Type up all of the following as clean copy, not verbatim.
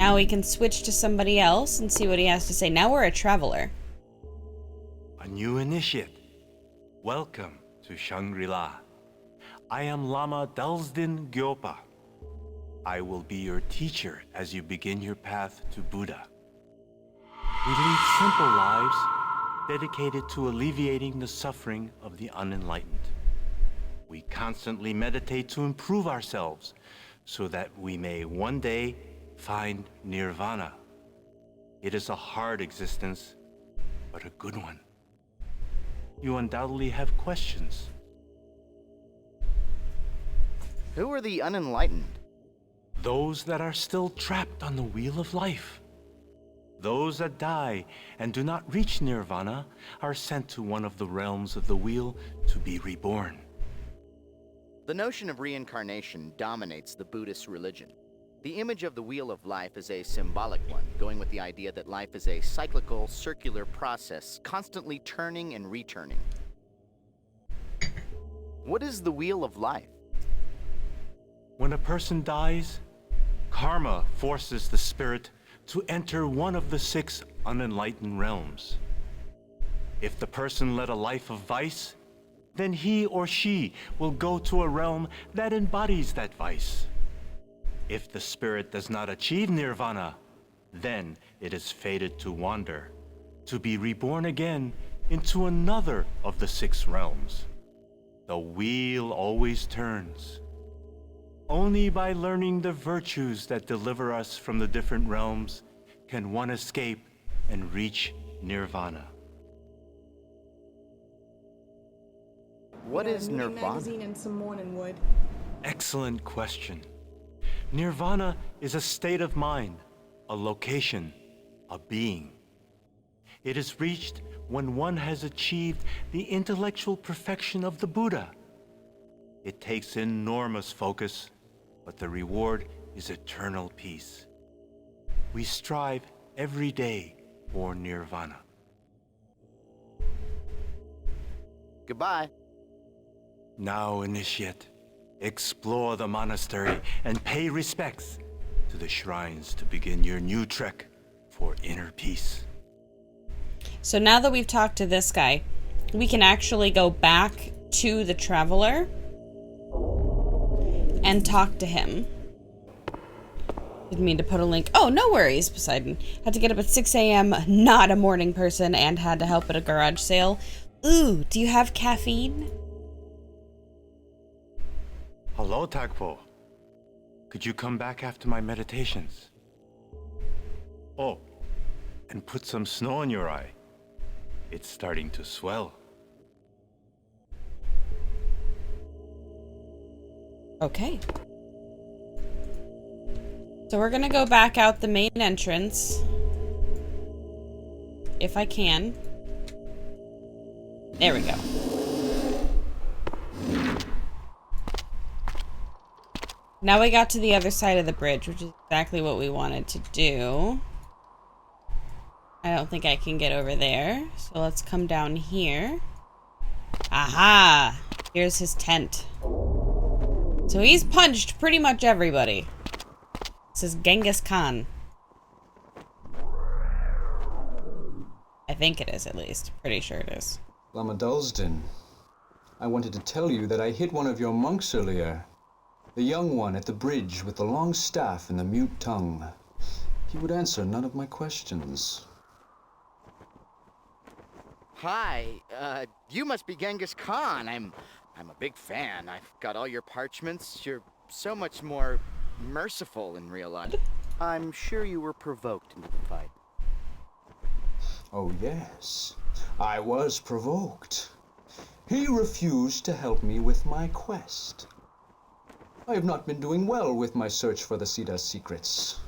Now we can switch to somebody else and see what he has to say. Now we're a traveler. A new initiate. Welcome to Shangri-La. I am Lama Dalsdin Gyopa. I will be your teacher as you begin your path to Buddha. We lead simple lives dedicated to alleviating the suffering of the unenlightened. We constantly meditate to improve ourselves so that we may one day find nirvana. It is a hard existence, but a good one. You undoubtedly have questions. Who are the unenlightened? Those that are still trapped on the wheel of life. Those that die and do not reach nirvana are sent to one of the realms of the wheel to be reborn. The notion of reincarnation dominates the Buddhist religion. The image of the Wheel of Life is a symbolic one, going with the idea that life is a cyclical, circular process, constantly turning and returning. What is the Wheel of Life? When a person dies, karma forces the spirit to enter one of the 6 unenlightened realms. If the person led a life of vice, then he or she will go to a realm that embodies that vice. If the spirit does not achieve nirvana, then it is fated to wander, to be reborn again into another of the 6 realms. The wheel always turns. Only by learning the virtues that deliver us from the different realms can one escape and reach nirvana. What is nirvana? Magazine and some morning wood. Excellent question. Nirvana is a state of mind, a location, a being. It is reached when one has achieved the intellectual perfection of the Buddha. It takes enormous focus, but the reward is eternal peace. We strive every day for nirvana. Goodbye. Now, initiate, explore the monastery and pay respects to the shrines to begin your new trek for inner peace. So now that we've talked to this guy, we can actually go back to the traveler and talk to him. Didn't mean to put a link. Oh, no worries, Poseidon. Had to get up at 6 a.m., not a morning person, and had to help at a garage sale. Ooh, do you have caffeine? Hello, Tagpo. Could you come back after my meditations? Oh, and put some snow in your eye. It's starting to swell. Okay. So we're gonna go back out the main entrance. If I can. There we go. Now we got to the other side of the bridge, which is exactly what we wanted to do. I don't think I can get over there. So let's come down here. Aha! Here's his tent. So he's punched pretty much everybody. This is Genghis Khan. I think it is, at least. Pretty sure it is. Lama Dalsdin, I wanted to tell you that I hit one of your monks earlier. The young one at the bridge with the long staff and the mute tongue. He would answer none of my questions. Hi, you must be Genghis Khan. I'm a big fan. I've got all your parchments. You're so much more merciful in real life. I'm sure you were provoked into the fight. Oh yes, I was provoked. He refused to help me with my quest. I have not been doing well with my search for the Siddha's secrets.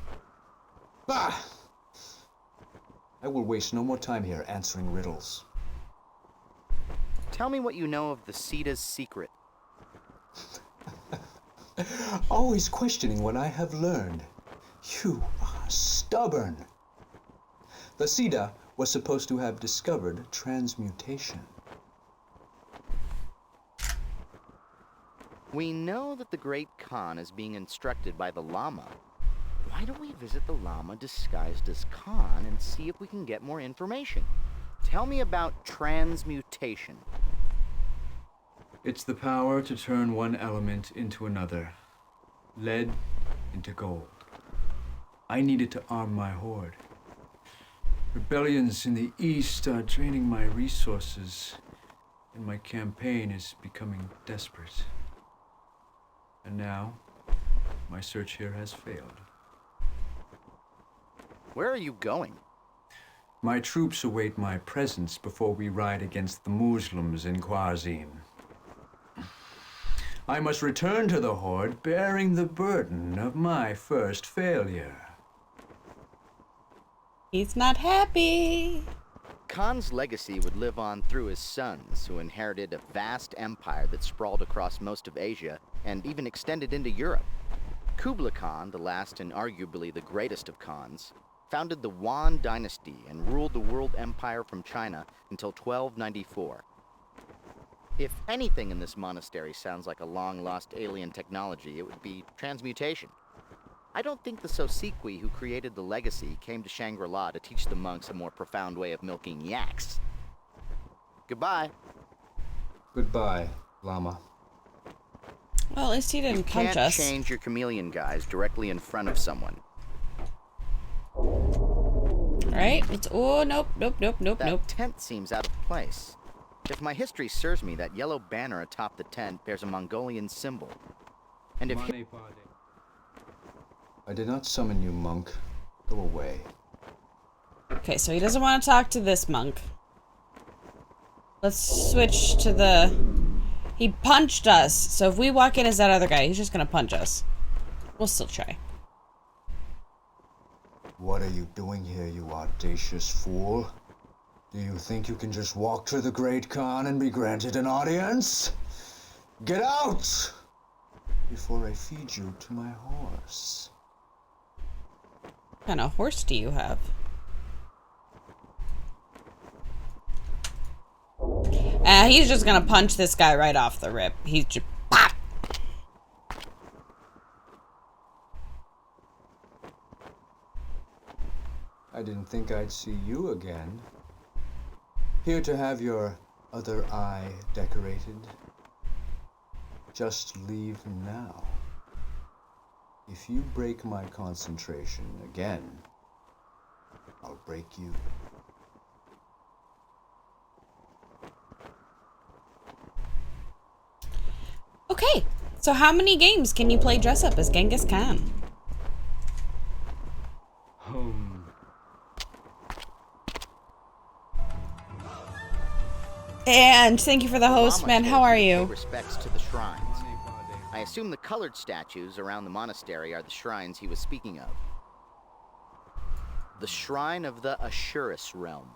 Bah! I will waste no more time here answering riddles. Tell me what you know of the Siddha's secret. Always questioning what I have learned. You are stubborn. The Siddha was supposed to have discovered transmutation. We know that the great Khan is being instructed by the Lama. Why don't we visit the Lama disguised as Khan and see if we can get more information? Tell me about transmutation. It's the power to turn one element into another. Lead into gold. I needed to arm my horde. Rebellions in the east are draining my resources, and my campaign is becoming desperate. And now, my search here has failed. Where are you going? My troops await my presence before we ride against the Muslims in Khwarizm. I must return to the Horde bearing the burden of my first failure. He's not happy. Khan's legacy would live on through his sons, who inherited a vast empire that sprawled across most of Asia and even extended into Europe. Kublai Khan, the last and arguably the greatest of Khans, founded the Yuan dynasty and ruled the world empire from China until 1294. If anything in this monastery sounds like a long-lost alien technology, it would be transmutation. I don't think the Sosikwi who created the legacy came to Shangri-La to teach the monks a more profound way of milking yaks. Goodbye. Goodbye, Lama. Well, at least he didn't punch Can't us. change your chameleon guys directly in front of someone. Right? It's nope. That tent seems out of place. If my history serves me, that yellow banner atop the tent bears a Mongolian symbol. And if I did not summon you, monk. Go away. Okay, so he doesn't want to talk to this monk. Let's switch to the... He punched us, so if we walk in as that other guy, he's just gonna punch us. We'll still try. What are you doing here, you audacious fool? Do you think you can just walk to the Great Khan and be granted an audience? Get out! Before I feed you to my horse. What kind of horse do you have? He's just gonna punch this guy right off the rip. He's just... Pop! I didn't think I'd see you again. Here to have your other eye decorated. Just leave now. If you break my concentration again, I'll break you. Okay, so how many games can you play dress up as Genghis Khan? And thank you for the host, man. How are you? Respects to the shrines. I assume the colored statues around the monastery are the shrines he was speaking of. The shrine of the Ashurus realm,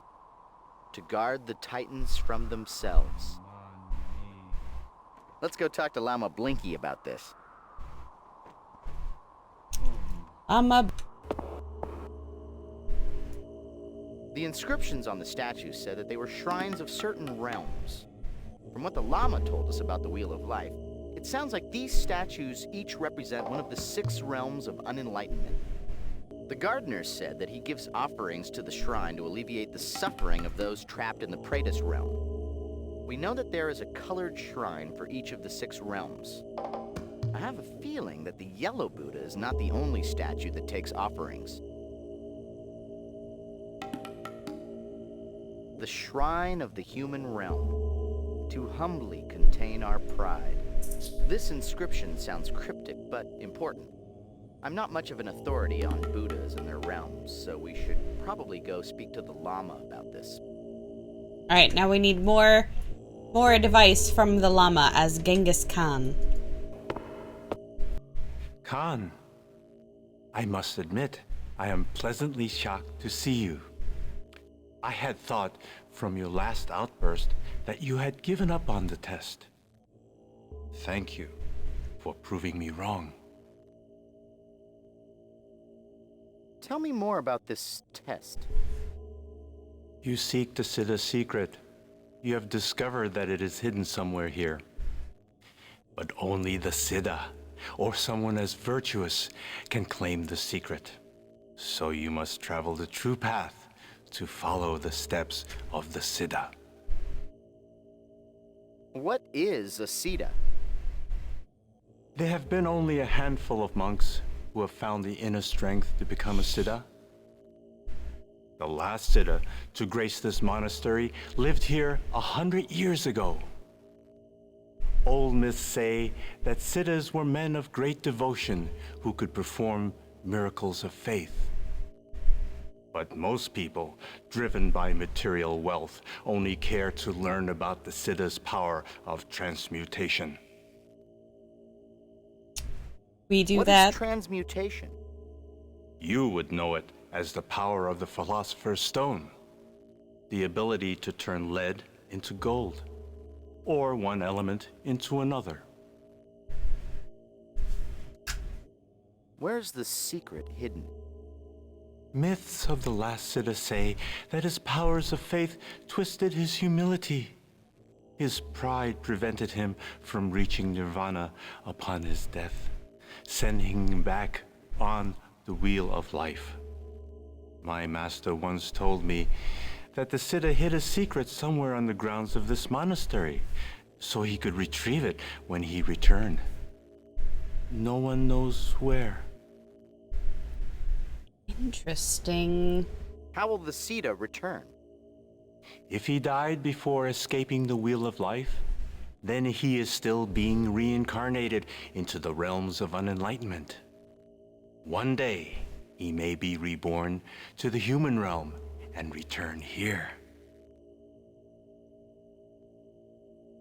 to guard the Titans from themselves. Let's go talk to Lama Blinky about this. The inscriptions on the statues said that they were shrines of certain realms. From what the Lama told us about the Wheel of Life, it sounds like these statues each represent one of the 6 realms of unenlightenment. The gardener said that he gives offerings to the shrine to alleviate the suffering of those trapped in the Praetus realm. We know that there is a colored shrine for each of the 6 realms. I have a feeling that the yellow Buddha is not the only statue that takes offerings. The shrine of the human realm, to humbly contain our pride. This inscription sounds cryptic, but important. I'm not much of an authority on Buddhas and their realms, so we should probably go speak to the Lama about this. Alright, now we need more advice from the Lama as Genghis Khan. Khan, I must admit, I am pleasantly shocked to see you. I had thought from your last outburst that you had given up on the test. Thank you for proving me wrong. Tell me more about this test. You seek the Siddha secret. You have discovered that it is hidden somewhere here. But only the Siddha or someone as virtuous can claim the secret. So you must travel the true path to follow the steps of the Siddha. What is a Siddha? There have been only a handful of monks who have found the inner strength to become a Siddha. The last Siddha to grace this monastery lived here 100 years ago. Old myths say that Siddhas were men of great devotion who could perform miracles of faith. But most people, driven by material wealth, only care to learn about the Siddha's power of transmutation. We do What that. is transmutation? You would know it as the power of the Philosopher's Stone. The ability to turn lead into gold, or one element into another. Where's the secret hidden? Myths of the last Siddha say that his powers of faith twisted his humility. His pride prevented him from reaching nirvana upon his death, sending him back on the wheel of life. My master once told me that the Siddha hid a secret somewhere on the grounds of this monastery, so he could retrieve it when he returned. No one knows where. Interesting. How will the Siddha return? If he died before escaping the wheel of life, then he is still being reincarnated into the realms of unenlightenment. One day, he may be reborn to the human realm and return here.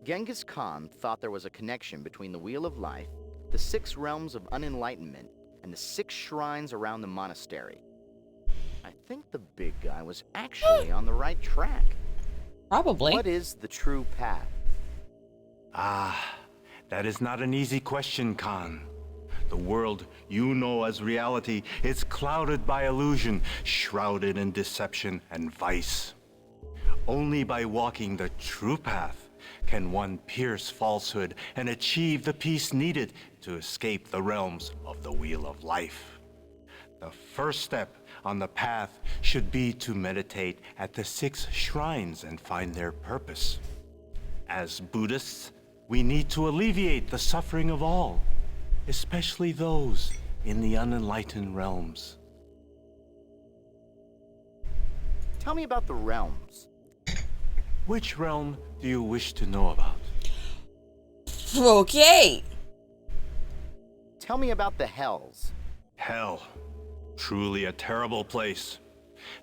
Genghis Khan thought there was a connection between the Wheel of Life, the 6 realms of unenlightenment, and the 6 shrines around the monastery. I think the big guy was actually on the right track. Probably. What is the true path? Ah, that is not an easy question, Khan. The world you know as reality is clouded by illusion, shrouded in deception and vice. Only by walking the true path can one pierce falsehood and achieve the peace needed to escape the realms of the Wheel of Life. The first step on the path should be to meditate at the 6 shrines and find their purpose. As Buddhists, we need to alleviate the suffering of all, especially those in the unenlightened realms. Tell me about the realms. Which realm do you wish to know about? Okay. Tell me about the hells. Hell. Truly a terrible place.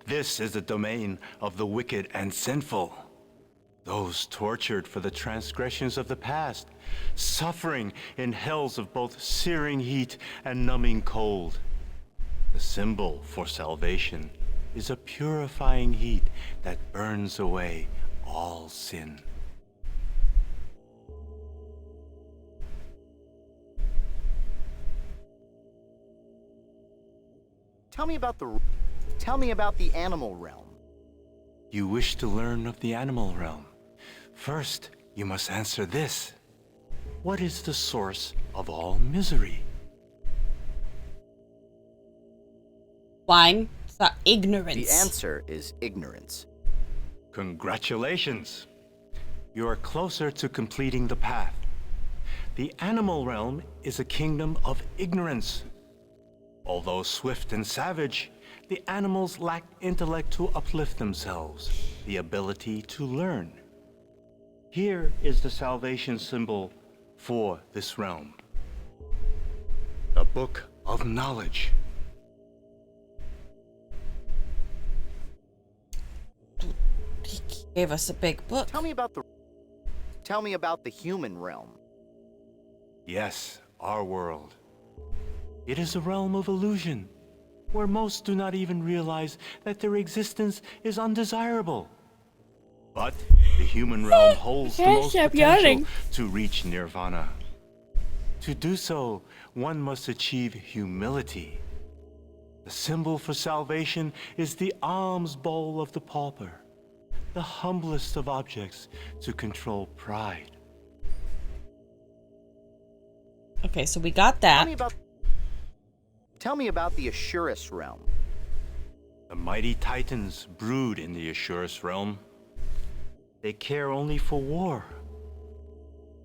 This is the domain of the wicked and sinful. Those tortured for the transgressions of the past, suffering in hells of both searing heat and numbing cold. The symbol for salvation is a purifying heat that burns away all sin. Tell me about the animal realm. You wish to learn of the animal realm. First, you must answer this. What is the source of all misery? Line. It's not ignorance. The answer is ignorance. Congratulations! You are closer to completing the path. The animal realm is a kingdom of ignorance. Although swift and savage, the animals lack intellect to uplift themselves, the ability to learn. Here is the salvation symbol for this realm. The Book of Knowledge. He gave us a big book. Tell me about the human realm. Yes, our world. It is a realm of illusion, where most do not even realize that their existence is undesirable. But the human realm holds the most potential to reach nirvana. To do so, one must achieve humility. The symbol for salvation is the alms bowl of the pauper, the humblest of objects to control pride. Okay, so we got that. Tell me about the Assurus realm. The mighty titans brood in the Assurus realm. They care only for war.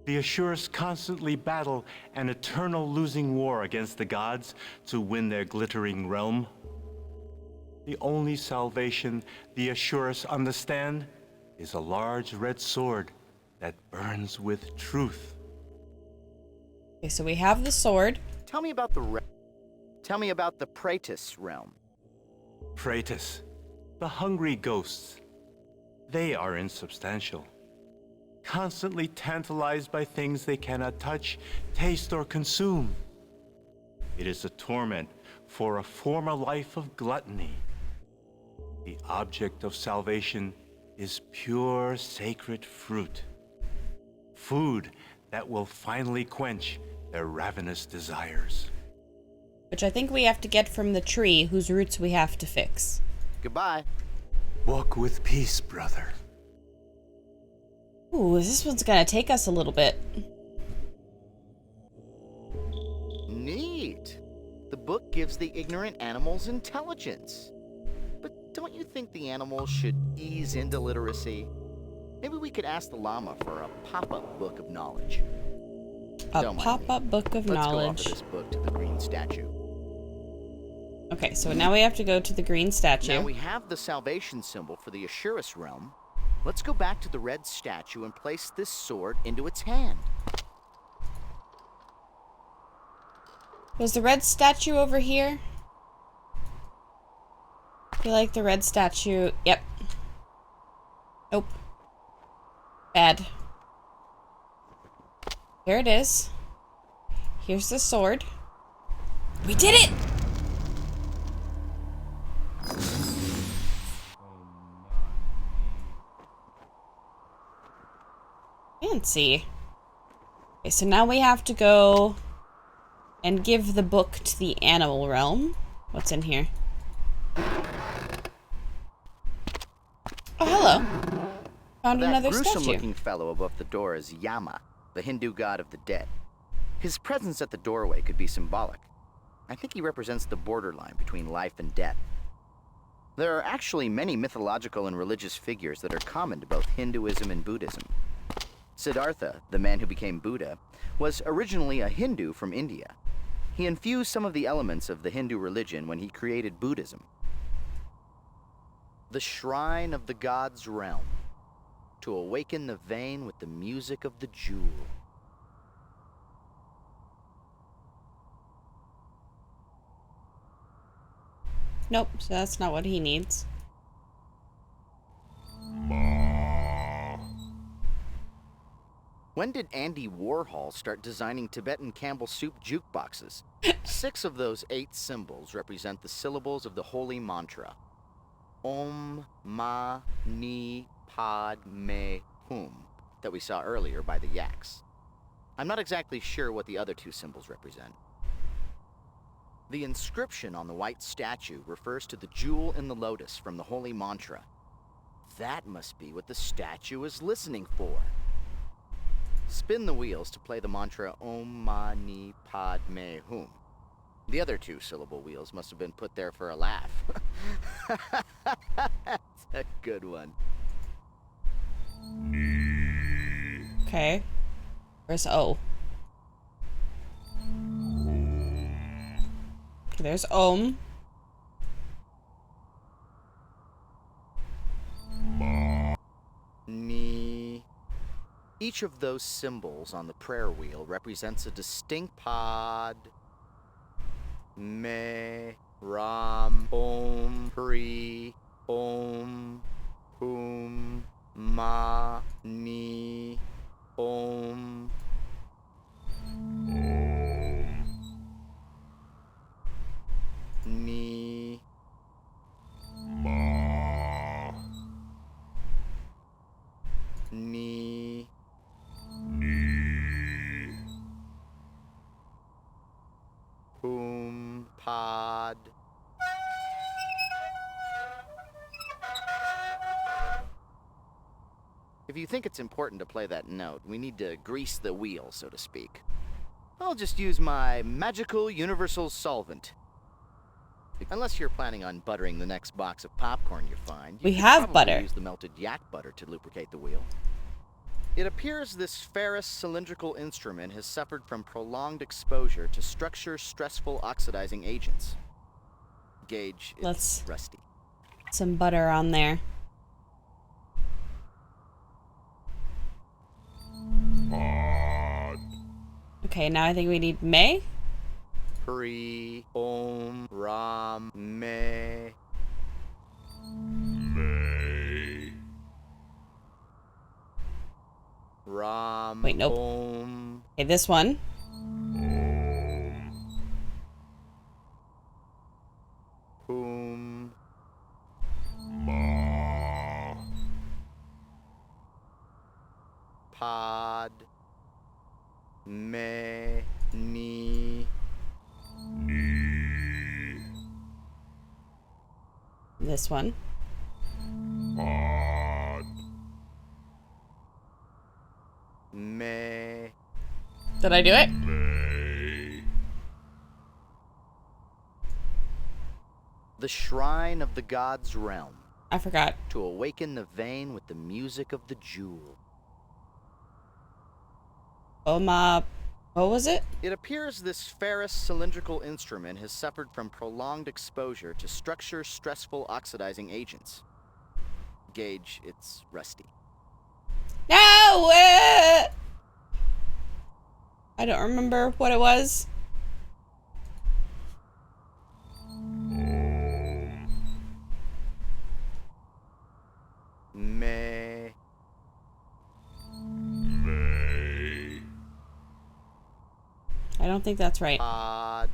The Assurus constantly battle an eternal losing war against the gods to win their glittering realm. The only salvation the Assurus understand is a large red sword that burns with truth. Okay, so we have the sword. Tell me about the Praetus realm. Praetus, the hungry ghosts. They are insubstantial, constantly tantalized by things they cannot touch, taste, or consume. It is a torment for a former life of gluttony. The object of salvation is pure sacred fruit. Food that will finally quench their ravenous desires. Which I think we have to get from the tree whose roots we have to fix. Goodbye. Walk with peace, brother. Ooh, this one's gonna take us a little bit. Neat. The book gives the ignorant animals intelligence. But don't you think the animals should ease into literacy? Maybe we could ask the Lama for a pop-up book of knowledge. A pop-up book of knowledge. Let's go offer this book to the green statue. Okay, so now we have to go to the green statue. Now we have the salvation symbol for the Assurus realm. Let's go back to the red statue and place this sword into its hand. Was the red statue over here? I feel like the red statue... Yep. Nope. Bad. Here it is. Here's the sword. We did it! Fancy. Okay, so now we have to go and give the book to the animal realm. What's in here? Oh, hello. Found another statue. That gruesome-looking fellow above the door is Yama, the Hindu god of the dead. His presence at the doorway could be symbolic. I think he represents the borderline between life and death. There are actually many mythological and religious figures that are common to both Hinduism and Buddhism. Siddhartha, the man who became Buddha, was originally a Hindu from India. He infused some of the elements of the Hindu religion when he created Buddhism. The Shrine of the God's Realm, to awaken the vein with the music of the jewel. Nope, so that's not what he needs. When did Andy Warhol start designing Tibetan Campbell soup jukeboxes? 6 of those 8 symbols represent the syllables of the holy mantra. Om Mani Padme Hum, that we saw earlier by the yaks. I'm not exactly sure what the other 2 symbols represent. The inscription on the white statue refers to the jewel in the lotus from the holy mantra. That must be what the statue is listening for. Spin the wheels to play the mantra Om Mani Padme Hum. The other 2 syllable wheels must have been put there for a laugh. That's a good one. Okay. Where's O? Okay, there's Om. Ni. Each of those symbols on the prayer wheel represents a distinct pod. Me, Ram, Om, Pri, Om, Hum, Ma, Ni, Om. Ni. Ni. Hum, pod. If you think it's important to play that note, we need to grease the wheel, so to speak. I'll just use my magical universal solvent. Unless you're planning on buttering the next box of popcorn you find. We You could have probably butter. use the melted yak butter to lubricate the wheel. It appears this ferrous cylindrical instrument has suffered from prolonged exposure to structure-stressful oxidizing agents. Gage, it's Let's rusty. some butter on there. Okay, now I think we need May. Pri, Om, Ram, Me. Ram, Wait, nope. Om. Okay, this one. Om. Pod. Me. Ni. This one. Me. Did I do it? The shrine of the god's realm. I forgot. To awaken the vein with the music of the jewel. Oma. What was it? It appears this ferrous cylindrical instrument has suffered from prolonged exposure to structure-stressful oxidizing agents. Gage, it's rusty. No! I don't remember what it was. Me. I don't think that's right. Pod.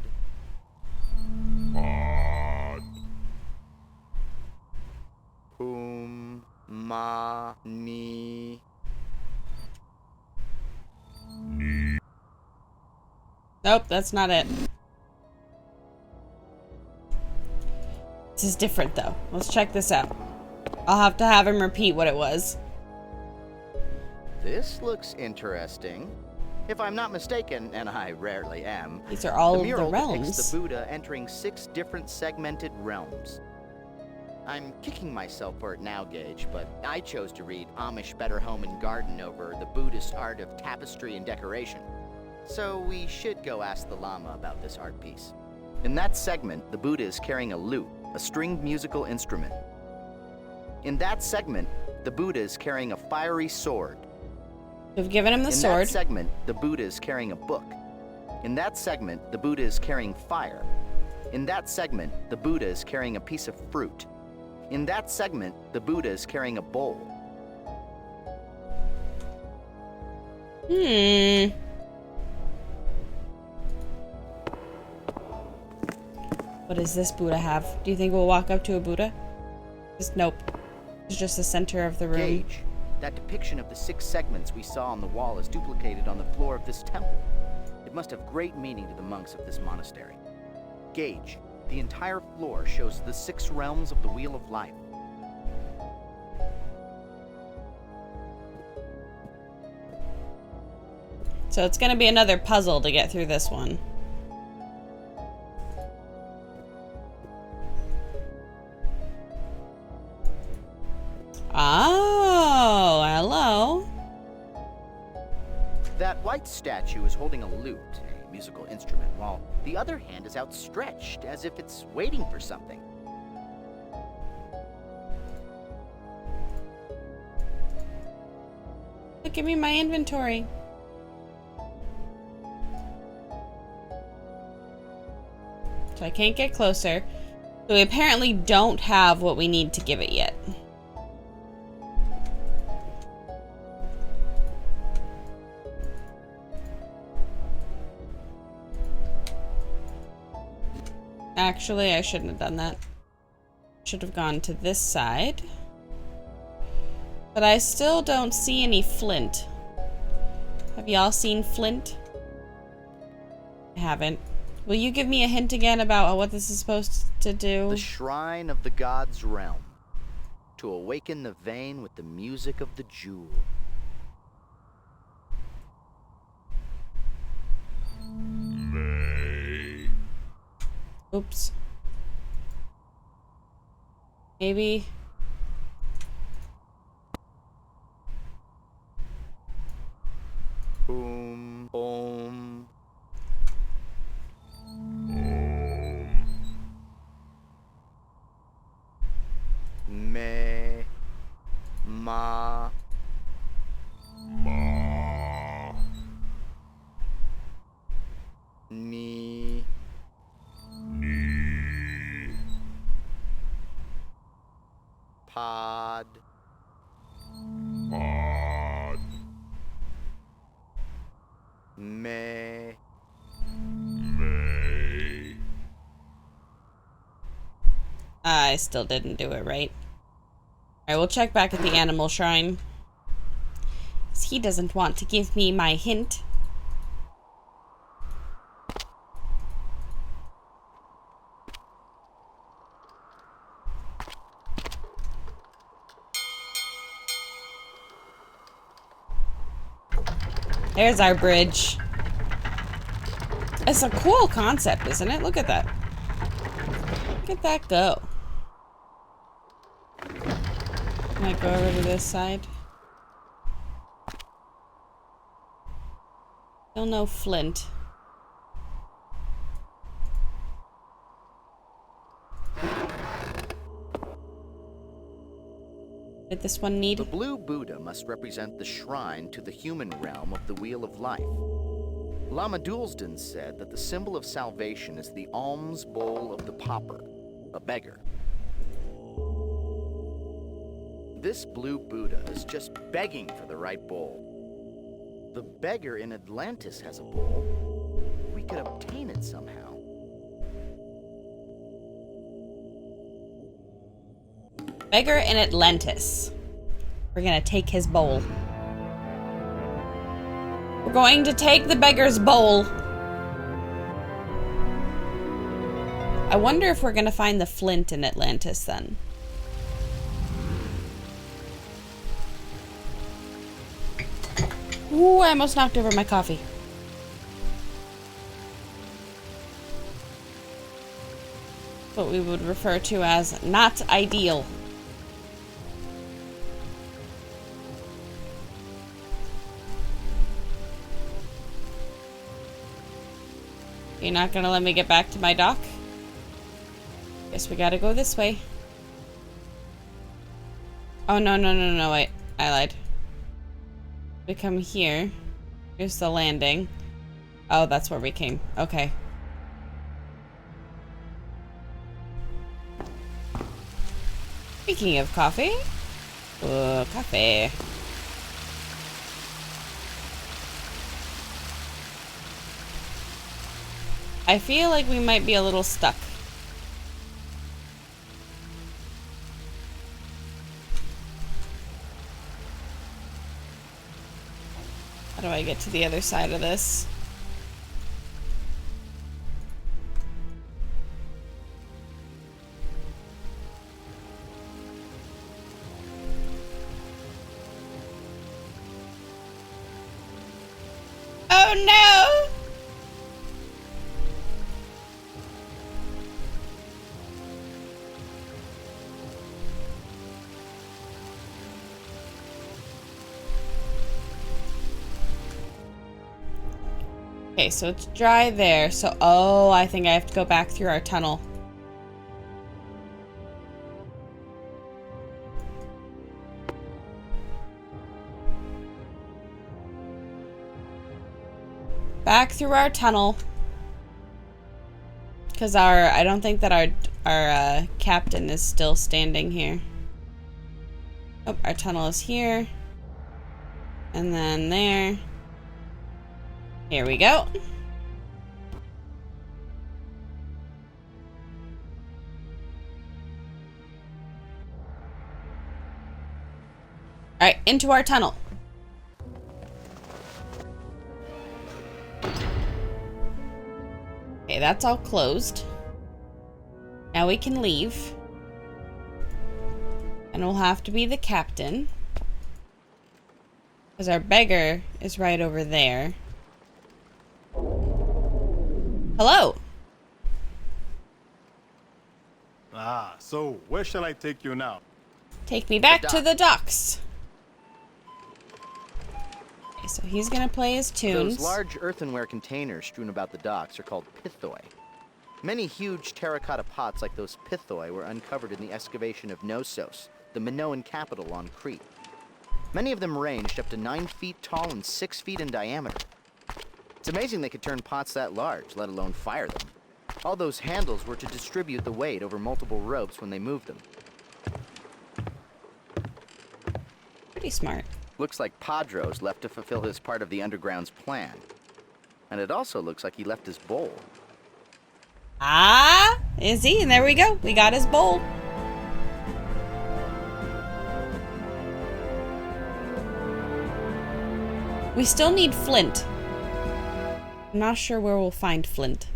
Hum. Ma. Ni. Nope, that's not it. This is different though. Let's check this out. I'll have to have him repeat what it was. This looks interesting. If I'm not mistaken, and I rarely am, These are all the of the mural depicts realms. the Buddha entering 6 different segmented realms. I'm kicking myself for it now, Gage, but I chose to read Amish Better Home and Garden over the Buddhist art of tapestry and decoration. So we should go ask the Lama about this art piece. In that segment, the Buddha is carrying a lute, a stringed musical instrument. In that segment, the Buddha is carrying a fiery sword. We've given him the sword. In that segment, the Buddha is carrying a book. In that segment, the Buddha is carrying fire. In that segment, the Buddha is carrying a piece of fruit. In that segment, the Buddha is carrying a bowl. What does this Buddha have? Do you think we'll walk up to a Buddha? Nope. It's just the center of the room. Gage, that depiction of the 6 segments we saw on the wall is duplicated on the floor of this temple. It must have great meaning to the monks of this monastery. Gage, the entire floor shows the 6 realms of the Wheel of Life. So it's gonna be another puzzle to get through this one. Oh, hello. That white statue is holding a lute, a musical instrument, while the other hand is outstretched, as if it's waiting for something. Look, give me my inventory. So I can't get closer. So we apparently don't have what we need to give it yet. Actually, I shouldn't have done that. Should have gone to this side. But I still don't see any flint. Have y'all seen flint? I haven't. Will you give me a hint again about what this is supposed to do? The shrine of the god's realm. To awaken the vein with the music of the jewel. Oops. Maybe. Boom, boom. Me, ma, ni, pod, me. I still didn't do it right. Alright, we'll check back at the animal shrine. 'Cause he doesn't want to give me my hint. There's our bridge. It's a cool concept, isn't it? Look at that. Look at that go. Can I go over to this side? Still no flint. Did this one need? The blue Buddha must represent the shrine to the human realm of the Wheel of Life. Lama Dulsden said that the symbol of salvation is the alms bowl of the pauper, a beggar. This blue Buddha is just begging for the right bowl. The beggar in Atlantis has a bowl. We could obtain it somehow. Beggar in Atlantis. We're gonna take his bowl. We're going to take the beggar's bowl. I wonder if we're gonna find the flint in Atlantis then. Ooh, I almost knocked over my coffee. What we would refer to as not ideal. You're not gonna let me get back to my dock? Guess we gotta go this way. Oh, no, wait. I lied. We come here. Here's the landing. Oh, that's where we came. Okay. Speaking of coffee. Oh, coffee. I feel like we might be a little stuck. How do I get to the other side of this? Oh no! Okay, so it's dry there. So, oh, I think I have to go back through our tunnel. Back through our tunnel. Because I don't think that our captain is still standing here. Oh, our tunnel is here. And then there. Here we go. Alright, into our tunnel. Okay, that's all closed. Now we can leave. And we'll have to be the captain. Because our beggar is right over there. Hello. Ah, so where shall I take you now? Take me back The to dock. the docks. Okay, so he's gonna play his tunes. Those large earthenware containers strewn about the docks are called pithoi. Many huge terracotta pots like those pithoi were uncovered in the excavation of Knossos, the Minoan capital on Crete. Many of them ranged up to 9 feet tall and 6 feet in diameter. It's amazing they could turn pots that large, let alone fire them. All those handles were to distribute the weight over multiple ropes when they moved them. Pretty smart. Looks like Padros left to fulfill his part of the underground's plan. And it also looks like he left his bowl. Ah, is he? And there we go. We got his bowl. We still need flint. I'm not sure where we'll find flint.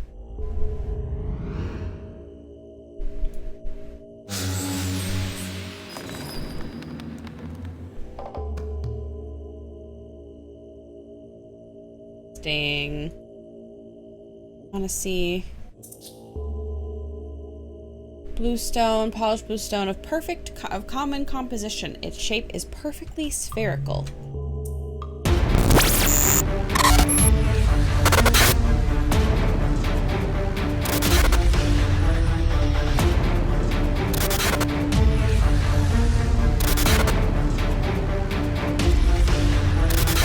Dang. I want to see bluestone, polished bluestone of common composition. Its shape is perfectly spherical.